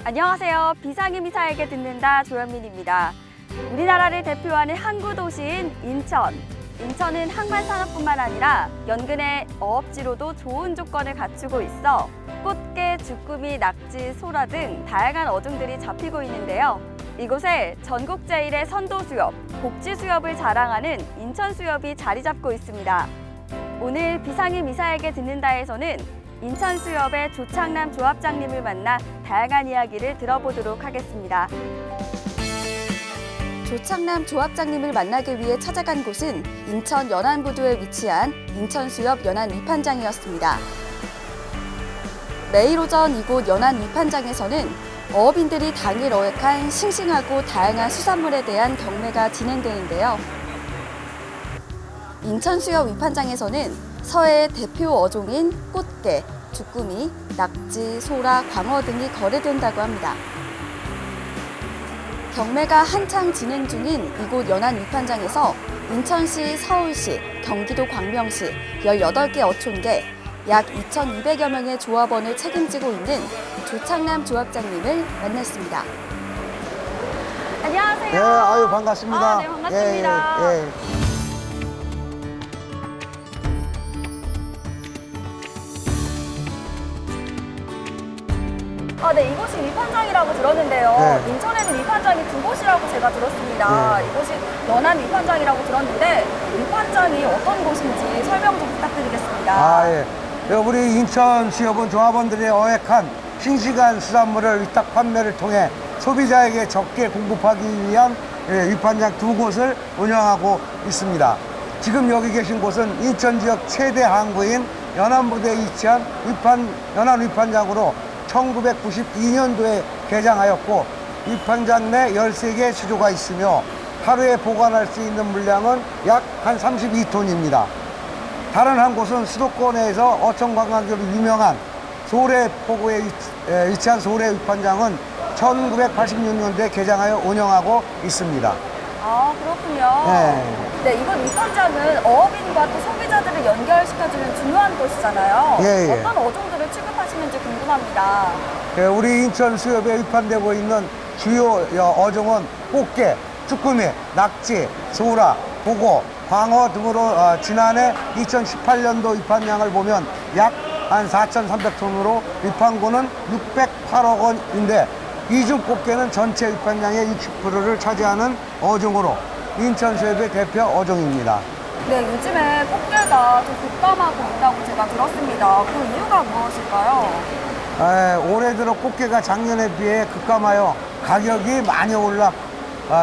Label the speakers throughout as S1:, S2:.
S1: 안녕하세요. 비상의 미사에게 듣는다 조현민입니다. 우리나라를 대표하는 항구 도시인 인천. 인천은 항만 산업뿐만 아니라 연근의 어업지로도 좋은 조건을 갖추고 있어 꽃게, 주꾸미, 낙지, 소라 등 다양한 어종들이 잡히고 있는데요. 이곳에 전국 제1의 선도 수협, 복지 수협을 자랑하는 인천 수협이 자리 잡고 있습니다. 오늘 비상의 미사에게 듣는다에서는 인천 수협의 조창남 조합장님을 만나 다양한 이야기를 들어보도록 하겠습니다. 조창남 조합장님을 만나기 위해 찾아간 곳은 인천 연안부두에 위치한 인천수협 연안위판장이었습니다. 매일 오전 이곳 연안위판장에서는 어업인들이 당일 어획한 싱싱하고 다양한 수산물에 대한 경매가 진행되는데요. 인천수협 위판장에서는 서해의 대표 어종인 꽃게, 주꾸미, 낙지, 소라, 광어 등이 거래된다고 합니다. 경매가 한창 진행 중인 이곳 연안위판장에서 인천시, 서울시, 경기도 광명시 18개 어촌계 약 2,200여 명의 조합원을 책임지고 있는 조창남 조합장님을 만났습니다. 안녕하세요.
S2: 네, 아유 반갑습니다.
S1: 네, 반갑습니다.
S2: 예.
S1: 네, 이곳이 위판장이라고 들었는데요.
S2: 네.
S1: 인천에는 위판장이 두 곳이라고 제가 들었습니다. 이곳이 연안 위판장이라고 들었는데 위판장이 어떤 곳인지 설명 좀 부탁드리겠습니다.
S2: 예. 우리 인천 수협은 조합원들이 어획한 싱싱한 수산물을 위탁 판매를 통해 소비자에게 적게 공급하기 위한 위판장 두 곳을 운영하고 있습니다. 지금 여기 계신 곳은 인천 지역 최대 항구인 연안부두에 위치한 연안 위판장으로 1992년도에 개장하였고 위판장 내 13개 수조가 있으며 하루에 보관할 수 있는 물량은 약 한 32톤입니다. 다른 한 곳은 수도권에서 어촌 관광지로 유명한 소래포구에 위치한 소래 위판장은 1986년도에 개장하여 운영하고 있습니다.
S1: 그렇군요.
S2: 네,
S1: 이곳 위판장은 어업인과 또 소비자들을 연결시켜주는 중요한 곳이잖아요.
S2: 예.
S1: 어떤 어종들을 취급하시는지 궁금합니다.
S2: 우리 인천 수협에 위판되고 있는 주요 어종은 꽃게, 쭈꾸미, 낙지, 소라, 보고, 광어 등으로 지난해 2018년도 위판량을 보면 약 한 4,300톤으로 위판고는 608억 원인데 이중 꽃게는 전체 위판량의 60%를 차지하는 어종으로 인천 수협의 대표 어종입니다.
S1: 네, 요즘에 꽃게가 좀 급감하고 있다고 제가 들었습니다. 그 이유가 무엇일까요?
S2: 올해 들어 꽃게가 작년에 비해 급감하여 가격이 많이 올라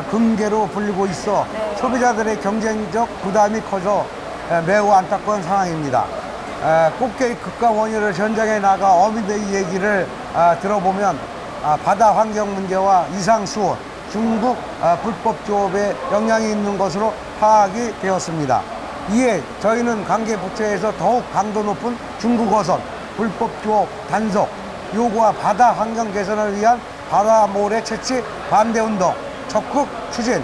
S2: 금괴로 불리고 있어 소비자들의 경쟁적 부담이 커져 매우 안타까운 상황입니다. 꽃게 급감 원인을 현장에 나가 어민들의 얘기를 들어보면 바다 환경 문제와 이상수온, 중국 불법 조업에 영향이 있는 것으로 파악이 되었습니다. 이에 저희는 관계 부처에서 더욱 강도 높은 중국 어선, 불법 조업 단속, 요구와 바다 환경 개선을 위한 바다 모래 채취 반대 운동 적극 추진,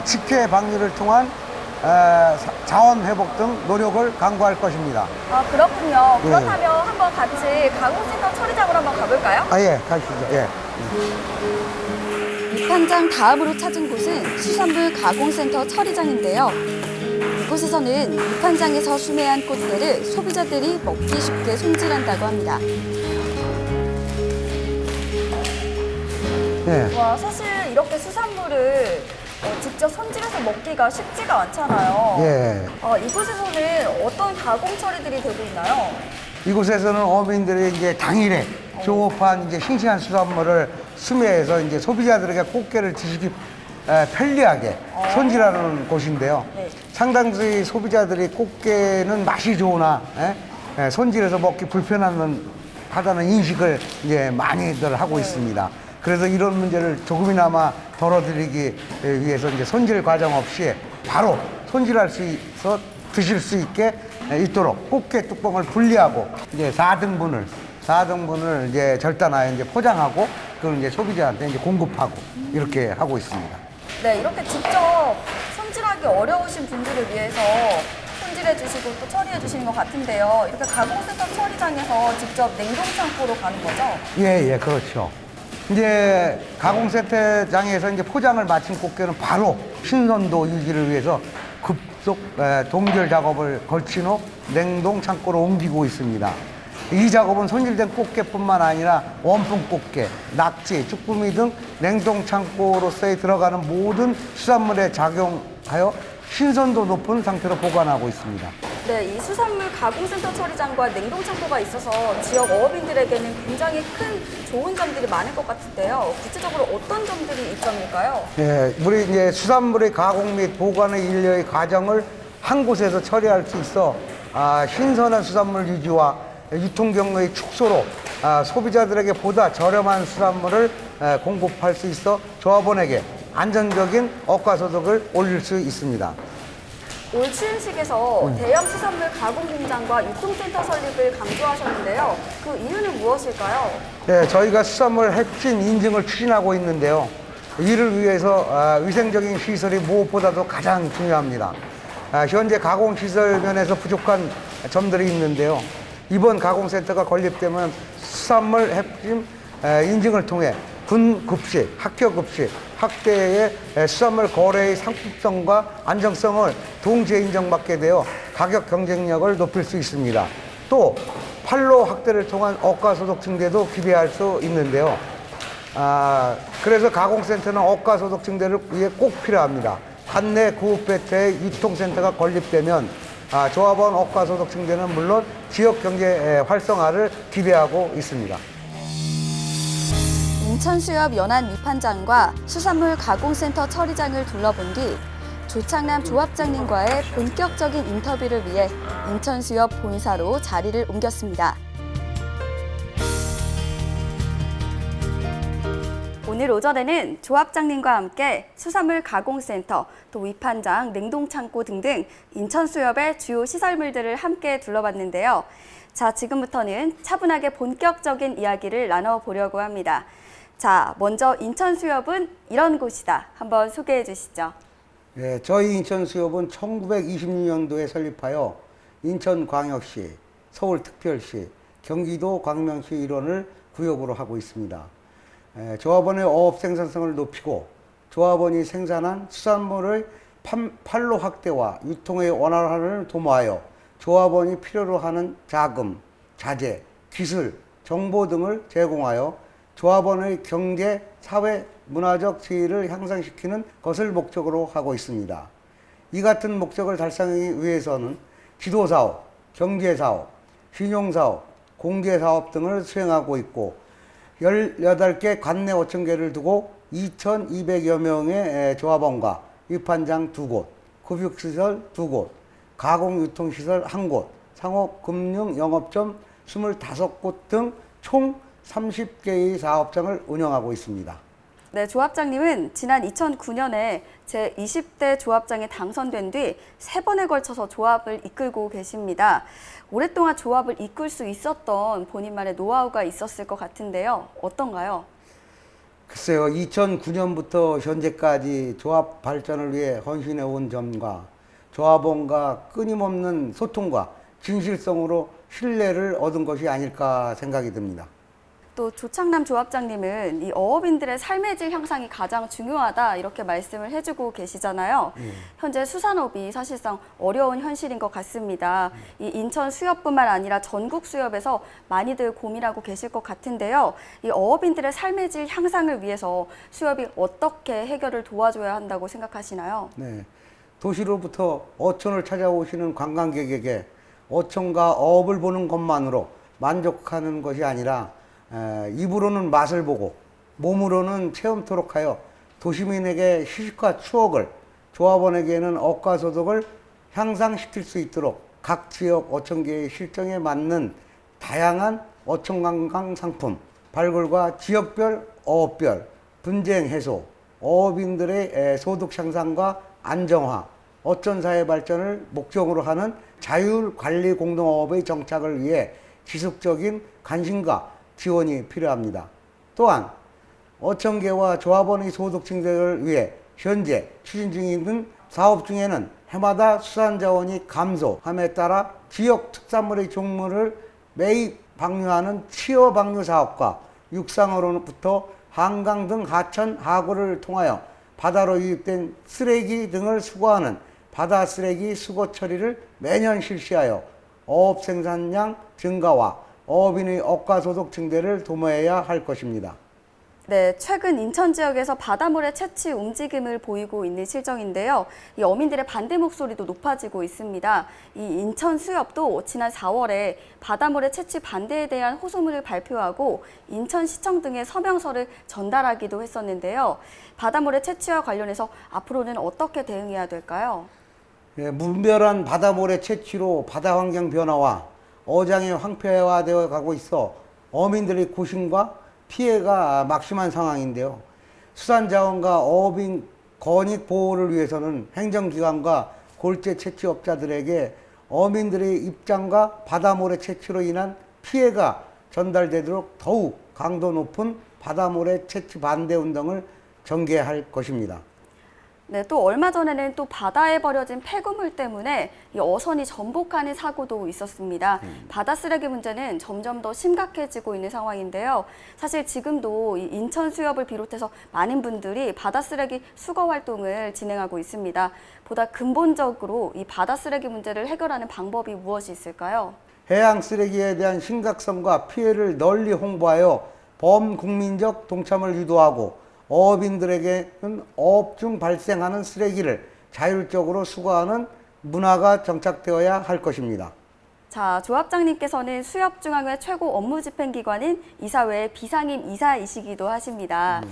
S2: 직회 방류를 통한 자원 회복 등 노력을 강구할 것입니다.
S1: 그렇군요. 그렇다면 한번 같이 가공센터 처리장으로 한번 가볼까요?
S2: 예, 가시죠. 예.
S1: 위판장 다음으로 찾은 곳은 수산물 가공센터 처리장인데요. 이곳에서는 위판장에서 수매한 꽃게를 소비자들이 먹기 쉽게 손질한다고 합니다. 와, 사실 이렇게 수산물을 직접 손질해서 먹기가 쉽지가 않잖아요. 이곳에서는 어떤 가공 처리들이 되고 있나요?
S2: 이곳에서는 어민들이 이제 당일에 조업한 이제 싱싱한 수산물을 수매해서 이제 소비자들에게 꽃게를 드시기 편리하게 손질하는 곳인데요. 상당수의 소비자들이 꽃게는 맛이 좋으나 손질해서 먹기 불편하다는 인식을 이제 많이들 하고 있습니다. 그래서 이런 문제를 조금이나마 덜어드리기 위해서 이제 손질 과정 없이 바로 손질할 수 있어 드실 수 있도록 꽃게 뚜껑을 분리하고 이제 4등분을 이제 절단하여 이제 포장하고 그걸 이제 소비자한테 이제 공급하고 이렇게 하고 있습니다.
S1: 네, 이렇게 직접 손질하기 어려우신 분들을 위해서 손질해 주시고 또 처리해 주시는 것 같은데요. 이렇게 가공센터 처리장에서 직접 냉동창고로 가는 거죠?
S2: 예, 그렇죠. 이제 가공센터장에서 이제 포장을 마친 꽃게는 바로 신선도 유지를 위해서 급속 동결 작업을 거친 후 냉동 창고로 옮기고 있습니다. 이 작업은 손질된 꽃게뿐만 아니라 원품 꽃게, 낙지, 쭈꾸미 등 냉동 창고로서에 들어가는 모든 수산물에 작용하여 신선도 높은 상태로 보관하고 있습니다.
S1: 네, 이 수산물 가공센터 처리장과 냉동 창고가 있어서 지역 어업인들에게는 굉장히 큰 좋은 점들이 많을 것 같은데요. 구체적으로 어떤 점들이 이점일까요?
S2: 예, 우리 이제 수산물의 가공 및 보관의 일련의 과정을 한 곳에서 처리할 수 있어 신선한 수산물 유지와 유통 경로의 축소로 소비자들에게 보다 저렴한 수산물을 공급할 수 있어 조합원에게 안정적인 억가소득을 올릴 수 있습니다.
S1: 올 추인식에서 대형 수산물 가공 공장과 유통센터 설립을 강조하셨는데요. 그 이유는 무엇일까요?
S2: 네, 저희가 수산물 획진 인증을 추진하고 있는데요. 이를 위해서 위생적인 시설이 무엇보다도 가장 중요합니다. 현재 가공시설 면에서 부족한 점들이 있는데요. 이번 가공센터가 건립되면 수산물 획진 인증을 통해 군급식, 학교급식, 학대의 수산물 거래의 상품성과 안정성을 동시에 인정받게 되어 가격 경쟁력을 높일 수 있습니다. 또 판로 확대를 통한 억가소득 증대도 기대할 수 있는데요. 그래서 가공센터는 억가소득 증대를 위해 꼭 필요합니다. 관내 구읍배터의 유통센터가 건립되면 조합원 억가소득 증대는 물론 지역 경제 활성화를 기대하고 있습니다.
S1: 인천수협 연안 위판장과 수산물 가공센터 처리장을 둘러본 뒤 조창남 조합장님과의 본격적인 인터뷰를 위해 인천수협 본사로 자리를 옮겼습니다. 오늘 오전에는 조합장님과 함께 수산물 가공센터, 또 위판장, 냉동창고 등등 인천수협의 주요 시설물들을 함께 둘러봤는데요. 자, 지금부터는 차분하게 본격적인 이야기를 나눠보려고 합니다. 자, 먼저 인천수협은 이런 곳이다. 한번 소개해 주시죠.
S2: 네, 저희 인천수협은 1926년도에 설립하여 인천광역시, 서울특별시, 경기도 광명시 일원을 구역으로 하고 있습니다. 조합원의 어업 생산성을 높이고 조합원이 생산한 수산물의 판로 확대와 유통의 원활화를 도모하여 조합원이 필요로 하는 자금, 자재, 기술, 정보 등을 제공하여 조합원의 경제, 사회, 문화적 지위를 향상시키는 것을 목적으로 하고 있습니다. 이 같은 목적을 달성하기 위해서는 지도사업, 경제사업, 신용사업, 공제사업 등을 수행하고 있고 18개 관내 5,000개를 두고 2,200여 명의 조합원과 위판장 2곳, 급육시설 2곳, 가공유통시설 1곳, 상업금융 영업점 25곳 등 총 30개의 사업장을 운영하고 있습니다.
S1: 네, 조합장님은 지난 2009년에 제20대 조합장에 당선된 뒤 3번에 걸쳐서 조합을 이끌고 계십니다. 오랫동안 조합을 이끌 수 있었던 본인만의 노하우가 있었을 것 같은데요. 어떤가요?
S2: 글쎄요, 2009년부터 현재까지 조합 발전을 위해 헌신해 온 점과 조합원과 끊임없는 소통과 진실성으로 신뢰를 얻은 것이 아닐까 생각이 듭니다.
S1: 또 조창남 조합장님은 이 어업인들의 삶의 질 향상이 가장 중요하다 이렇게 말씀을 해주고 계시잖아요. 현재 수산업이 사실상 어려운 현실인 것 같습니다. 이 인천 수협뿐만 아니라 전국 수협에서 많이들 고민하고 계실 것 같은데요. 이 어업인들의 삶의 질 향상을 위해서 수협이 어떻게 해결을 도와줘야 한다고 생각하시나요?
S2: 네, 도시로부터 어촌을 찾아오시는 관광객에게 어촌과 어업을 보는 것만으로 만족하는 것이 아니라 입으로는 맛을 보고 몸으로는 체험토록 하여 도시민에게 휴식과 추억을, 조합원에게는 억가소득을 향상시킬 수 있도록 각 지역 어촌계의 실정에 맞는 다양한 어촌관광 상품 발굴과 지역별, 어업별, 분쟁 해소, 어업인들의 소득 향상과 안정화, 어촌사회 발전을 목적으로 하는 자율관리 공동어업의 정착을 위해 지속적인 관심과 지원이 필요합니다. 또한 어촌계와 조합원의 소득 증대를 위해 현재 추진 중인 사업 중에는 해마다 수산자원이 감소함에 따라 지역 특산물의 종류를 매입 방류하는 취어 방류 사업과 육상으로부터 한강 등 하천, 하구를 통하여 바다로 유입된 쓰레기 등을 수거하는 바다 쓰레기 수거 처리를 매년 실시하여 어업 생산량 증가와 어업인의 억가소득 증대를 도모해야 할 것입니다.
S1: 네, 최근 인천 지역에서 바닷모래 채취 움직임을 보이고 있는 실정인데요. 이 어민들의 반대 목소리도 높아지고 있습니다. 이 인천 수협도 지난 4월에 바닷모래 채취 반대에 대한 호소문을 발표하고 인천시청 등에 서명서를 전달하기도 했었는데요. 바닷모래 채취와 관련해서 앞으로는 어떻게 대응해야 될까요?
S2: 예, 무분별한 바다모래 채취로 바다 환경 변화와 어장이 황폐화되어 가고 있어 어민들의 고심과 피해가 막심한 상황인데요. 수산자원과 어업인 권익 보호를 위해서는 행정기관과 골재 채취업자들에게 어민들의 입장과 바다모래 채취로 인한 피해가 전달되도록 더욱 강도 높은 바다모래 채취 반대 운동을 전개할 것입니다.
S1: 네, 또 얼마 전에는 또 바다에 버려진 폐구물 때문에 이 어선이 전복하는 사고도 있었습니다. 바다 쓰레기 문제는 점점 더 심각해지고 있는 상황인데요. 사실 지금도 이 인천 수협을 비롯해서 많은 분들이 바다 쓰레기 수거 활동을 진행하고 있습니다. 보다 근본적으로 이 바다 쓰레기 문제를 해결하는 방법이 무엇이 있을까요?
S2: 해양 쓰레기에 대한 심각성과 피해를 널리 홍보하여 범국민적 동참을 유도하고 어업인들에게는 어업 중 발생하는 쓰레기를 자율적으로 수거하는 문화가 정착되어야 할 것입니다.
S1: 자, 조합장님께서는 수협중앙회 최고 업무집행기관인 이사회의 비상임 이사이시기도 하십니다.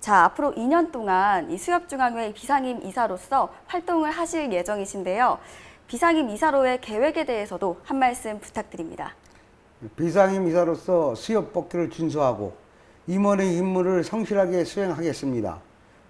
S1: 자, 앞으로 2년 동안 이 수협중앙회 비상임 이사로서 활동을 하실 예정이신데요. 비상임 이사로의 계획에 대해서도 한 말씀 부탁드립니다.
S2: 비상임 이사로서 수협 법규를 준수하고 임원의 임무를 성실하게 수행하겠습니다.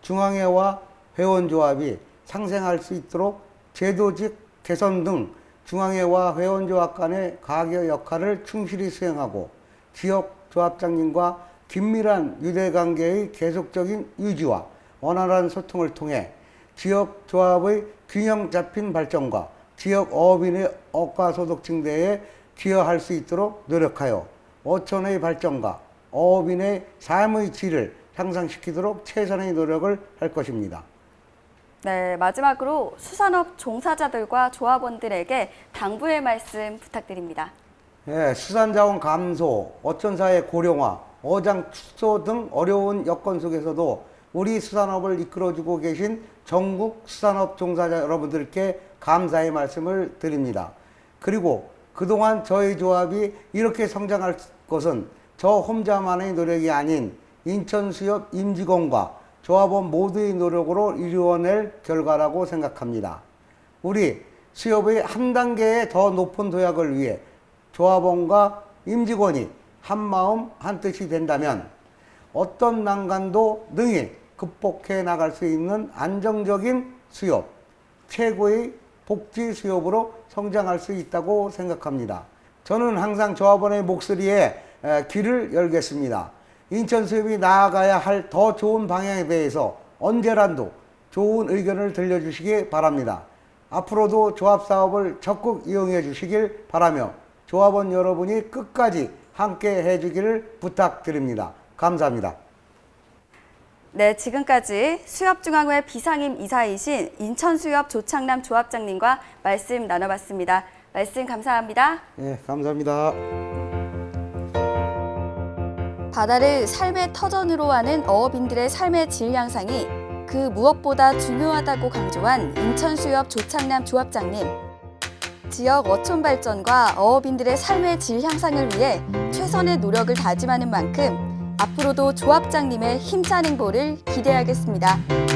S2: 중앙회와 회원조합이 상생할 수 있도록 제도직 개선 등 중앙회와 회원조합 간의 가교 역할을 충실히 수행하고 지역 조합장님과 긴밀한 유대관계의 계속적인 유지와 원활한 소통을 통해 지역 조합의 균형 잡힌 발전과 지역 어업인의 억가소득 증대에 기여할 수 있도록 노력하여 어촌의 발전과 어업인의 삶의 질을 향상시키도록 최선의 노력을 할 것입니다.
S1: 네, 마지막으로 수산업 종사자들과 조합원들에게 당부의 말씀 부탁드립니다.
S2: 네, 수산자원 감소, 어촌사의 고령화, 어장 축소 등 어려운 여건 속에서도 우리 수산업을 이끌어주고 계신 전국 수산업 종사자 여러분들께 감사의 말씀을 드립니다. 그리고 그동안 저희 조합이 이렇게 성장할 것은 저 혼자만의 노력이 아닌 인천수협 임직원과 조합원 모두의 노력으로 이루어낼 결과라고 생각합니다. 우리 수협의 한 단계의 더 높은 도약을 위해 조합원과 임직원이 한마음 한뜻이 된다면 어떤 난관도 능히 극복해 나갈 수 있는 안정적인 수협, 최고의 복지 수협으로 성장할 수 있다고 생각합니다. 저는 항상 조합원의 목소리에 길을 열겠습니다. 인천수협이 나아가야 할 더 좋은 방향에 대해서 언제라도 좋은 의견을 들려주시기 바랍니다. 앞으로도 조합사업을 적극 이용해 주시길 바라며 조합원 여러분이 끝까지 함께 해주기를 부탁드립니다. 감사합니다.
S1: 네, 지금까지 수협중앙회 비상임 이사이신 인천수협 조창남 조합장님과 말씀 나눠봤습니다. 말씀 감사합니다.
S2: 네, 감사합니다.
S1: 바다를 삶의 터전으로 하는 어업인들의 삶의 질 향상이 그 무엇보다 중요하다고 강조한 인천수협 조창남 조합장님. 지역 어촌 발전과 어업인들의 삶의 질 향상을 위해 최선의 노력을 다짐하는 만큼 앞으로도 조합장님의 힘찬 행보를 기대하겠습니다.